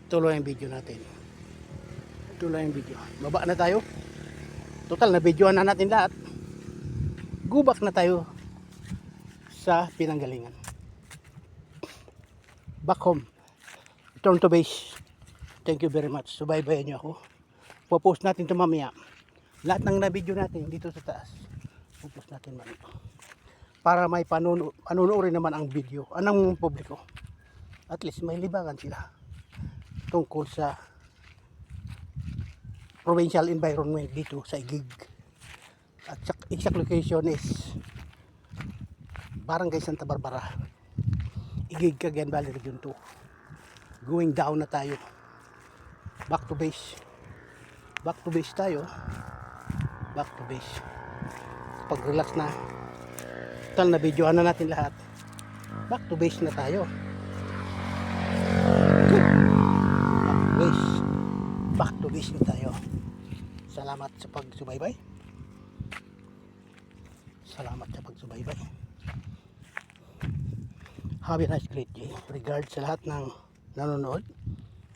tuloy ang video natin. Tuloy ang video. Baba na tayo. Total na videoan na natin lahat. Go back na tayo sa pinanggalingan. Back home. Return to base. Thank you very much. Subaybayan niyo ako. Popost natin ito mamaya. Lahat ng na-video natin dito sa taas. Popost natin mamaya. Para may panunuorin naman ang video. Anong publiko? At least may libangan sila. Tungkol sa provincial environment dito sa Igig. At exact location is Barangay Santa Barbara. Igig, Cagayan Valley Region 2. Going down na tayo. Back to base. Back to base tayo. Back to base. Pag relax na. Total na videoan na natin lahat. Back to base na tayo. Back to base. Back to base na tayo. Salamat sa pagsubaybay. Salamat sa pagsubaybay. Have a nice great day. Regards sa lahat ng nanonood.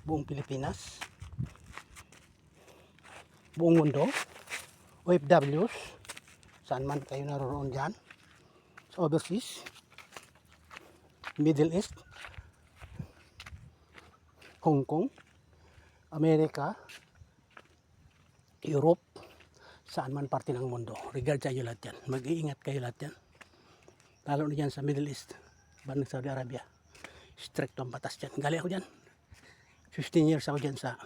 Buong Pilipinas. Buong mundo. OFWs. Saan man kayo naroon dyan. Sa overseas. Middle East. Hong Kong. Amerika. Europe. Saan man parte ng mundo. Regards sa inyo lahat yan. Mag-iingat kayo lahat yan. Lalo na dyan sa Middle East. Bandang Saudi Arabia. Strict ang batas dyan. Galing ako dyan. 15 years ako dyan sa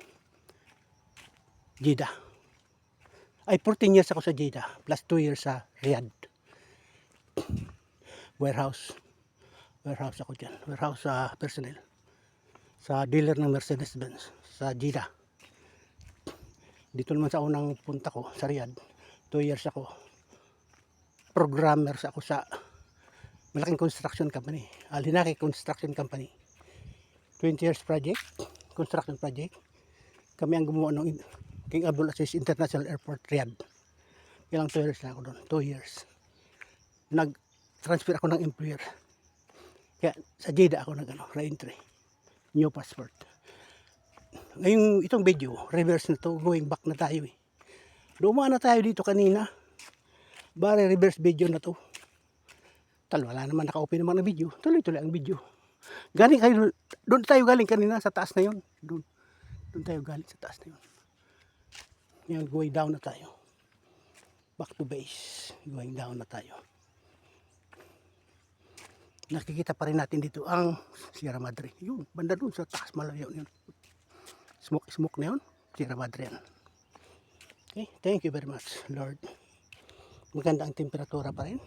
Jeddah. Ay, 14 years ako sa Jeddah. Plus 2 years sa Riyadh. Warehouse. Warehouse ako dyan. Warehouse sa personnel. Sa dealer ng Mercedes-Benz. Sa Jeddah. Dito naman sa unang punta ko sa Riyadh. 2 years ako. Programmer ako sa malaking construction company. Al-Hinaki Construction Company. 20 years project. Construction project. Kami ang gumawa ng King Abdul Aziz International Airport, Riyadh. Ilang 2 years na ako doon. 2 years. Nag-transfer ako ng employer. Kaya sa Jeddah ako re-entry. New passport. Ngayong itong video, reverse na to, going back na tayo eh. Dumaan na tayo dito kanina. Bale, reverse video na to. Wala naman, naka-open naman ang video. Tuloy-tuloy ang video. Galing kayo, doon tayo galing kanina sa taas na yun. Doon tayo galing sa taas na yun. Ngayon, going down na tayo. Back to base. Going down na tayo. Nakikita pa rin natin dito ang Sierra Madre. Yun, banda doon sa taas malayo yun. Smoke na yun. Sierra Madre yan. Okay, thank you very much, Lord. Maganda ang temperatura pa rin.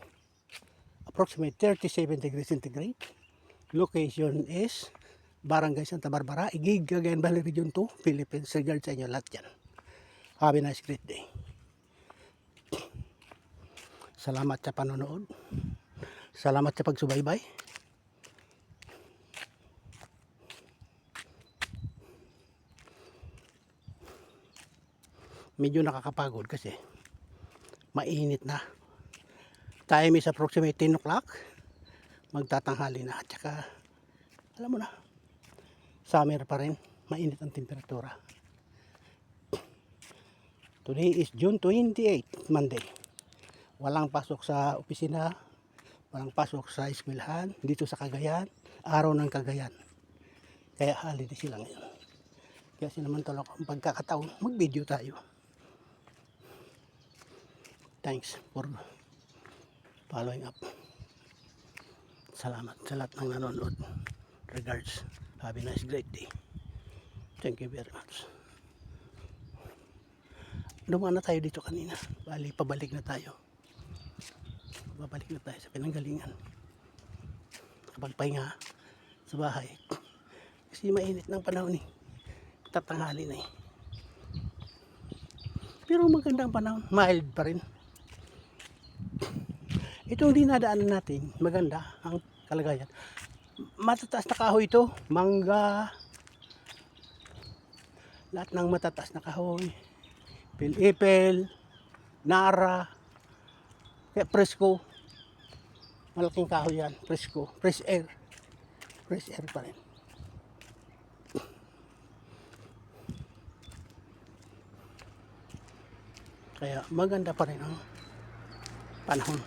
Approximately 37 degrees centigrade. Location is Barangay Santa Barbara, Igig, Cagayan Valley Region 2, Philippines. Regards sa inyo lahat yan. Have a nice great day. Salamat sa panonood. Salamat sa pagsubaybay. Medyo nakakapagod kasi mainit na. Time is approximately 10 o'clock. Magtatanghali na. At saka, alam mo na, summer pa rin. Mainit ang temperatura. Today is June 28, Monday. Walang pasok sa opisina. Walang pasok sa eskwelahan. Dito sa Cagayan. Araw ng Cagayan. Kaya holiday sila ngayon. Kaya sinamantala ko ang pagkakataon. Mag-video tayo. Thanks for following up. Salamat sa lahat ng nanonood. Regards. Have a nice great day. Thank you very much. Dumaan na tayo dito kanina. Bali, pabalik na tayo. Babalik na tayo sa pinanggalingan. Kapagpahinga sa bahay. Kasi mainit ng panahon eh. Tatanghali na eh. Pero magandang panahon. Mild pa rin. Itong dinadaanan natin, maganda ang kalagayan. Matataas na kahoy ito, mangga, lahat ng matataas na kahoy, pilipil, nara, kaya presko, malaking kahoy yan, presko, fresh air pa rin. Kaya maganda pa rin ang panahon.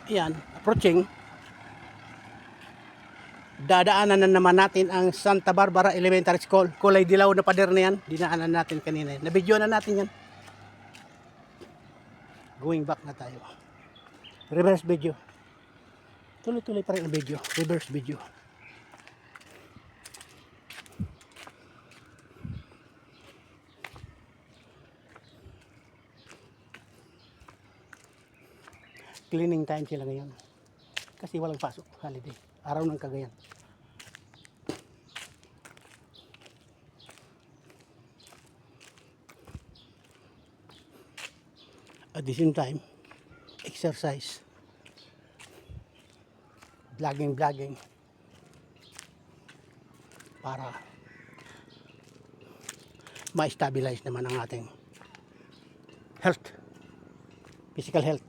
Yan, approaching. Dadaanan na naman natin ang Santa Barbara Elementary School. Kulay dilaw na pader na yan. Dinaanan natin kanina. Nabidyo na natin yan. Going back na tayo. Reverse video. Tuloy-tuloy pa rin ang video. Reverse video. Cleaning time sila ngayon. Kasi walang pasok. Holiday. Araw ng Cagayan. At the same time, exercise. Vlogging. Para ma-stabilize naman ang ating health. Physical health.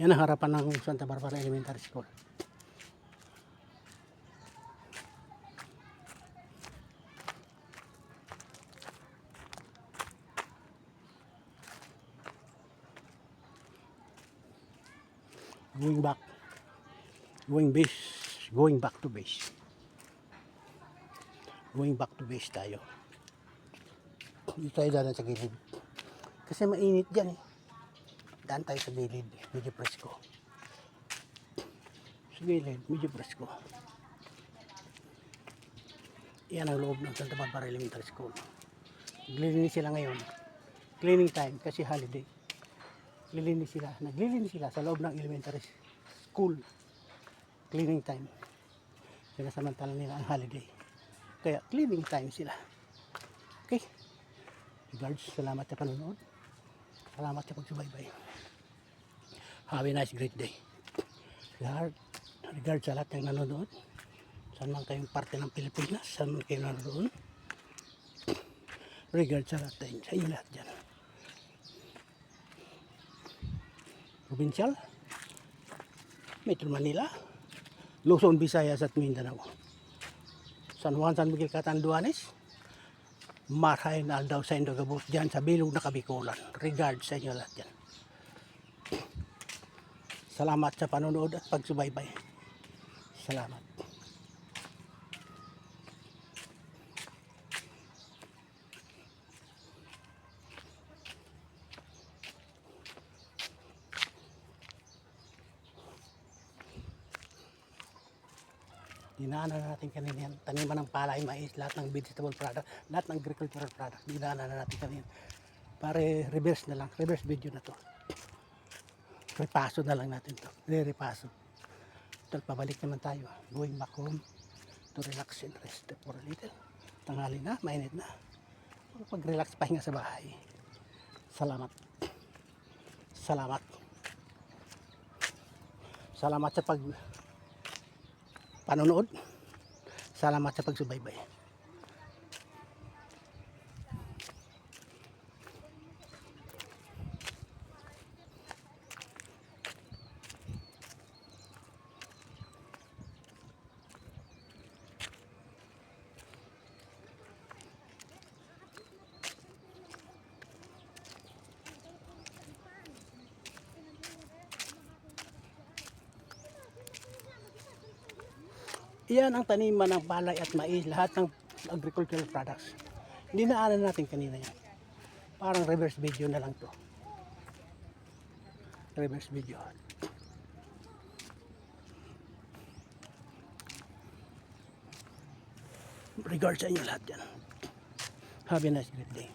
Yan ang harapan ng Santa Barbara Elementary School. Going back to base. Going back to base tayo. Dito tayo daan sa gilid. Kasi mainit dyan eh. Daan tayo sa gilid, medyo presko. Sa gilid, medyo presko. Yan ang loob ng Santa Barbara Elementary School. Naglilinis sila ngayon. Cleaning time kasi holiday. Naglilinis sila sa loob ng elementary school. Cleaning time. Sinasamantala nila ang holiday. Kaya cleaning time sila. Okay. Regards, salamat sa panonood. Salamat sa pagsubaybay. Have a nice great day. Regards sa lahat ng nanonood. Saan man kayong parte ng Pilipinas, saan man kayo nanonood. Regards sa lahat sa inyo lahat dyan. Provincial, Metro Manila, Luzon, Visayas at Mindanao. San Juan, San Miguel, Catanduanes, Marayn, Aldao, Saindo, Gabos, dyan sa bilog na Kabikulan. Regards sa inyo lahat dyan. Salamat sa panonood at pagsubaybay. Salamat. Dinaanan na natin kanina yan. Taniman ng palay, mais, lahat ng vegetable product, lahat ng agricultural product. Dinaanan na natin kanina. Pare reverse na lang. Reverse video na to. Repaso na lang natin to. Repaso. Total, pabalik naman tayo. Going back home to relax and rest for a little. Tanghali na, mainit na. Pag-relax, pahinga sa bahay. Salamat. Salamat. Salamat sa panonood. Salamat sa pagsubaybay. Iyan ang taniman ng palay at mais, lahat ng agricultural products. Dinaanan natin kanina yan. Parang reverse video na lang to. Reverse video. Regards sa inyo lahat yan. Have a nice great day.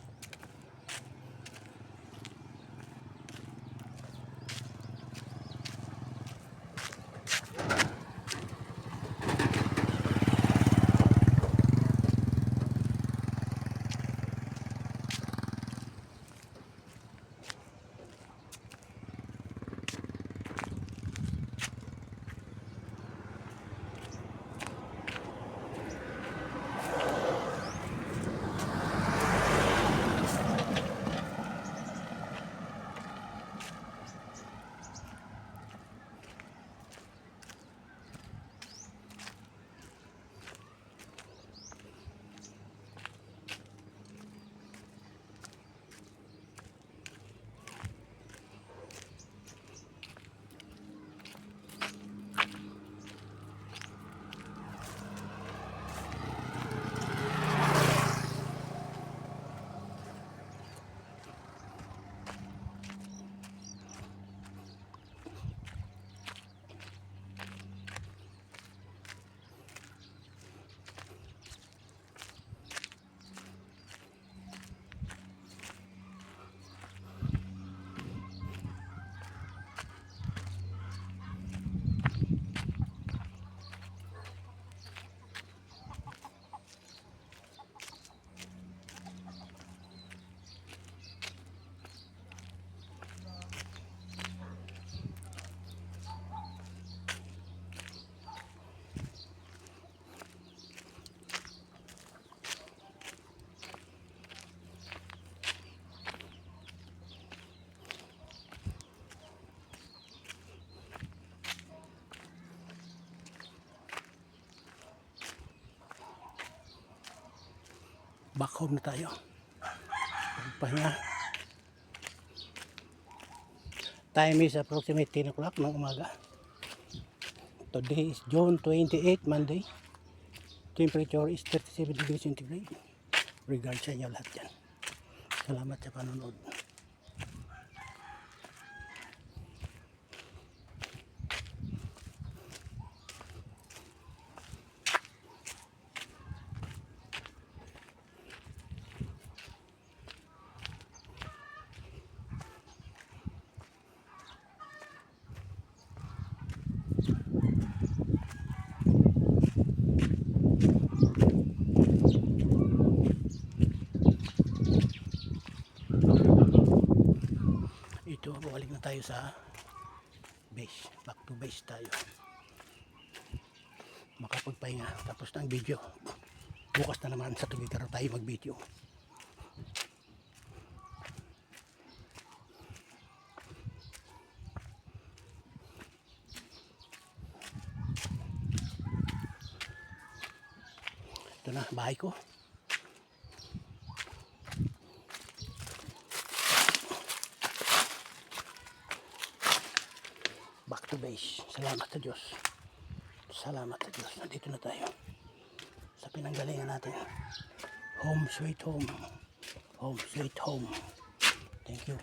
Back home na tayo. Pahinga. Time is approximately 10 o'clock ng umaga. Today is June 28, Monday. Temperature is 37 degrees centigrade. Regards sa inyo lahat yan. Salamat sa panonood. Ito, balik na tayo sa base. Back to base tayo. Makapagpahinga. Tapos na ang video. Bukas na naman sa Tugigaraw tayo mag-video. Ito na, bahay ko. Back to base. Salamat sa Diyos. Salamat sa Diyos. Nandito na tayo sa pinanggalingan natin. Home sweet home. Home sweet home. Thank you.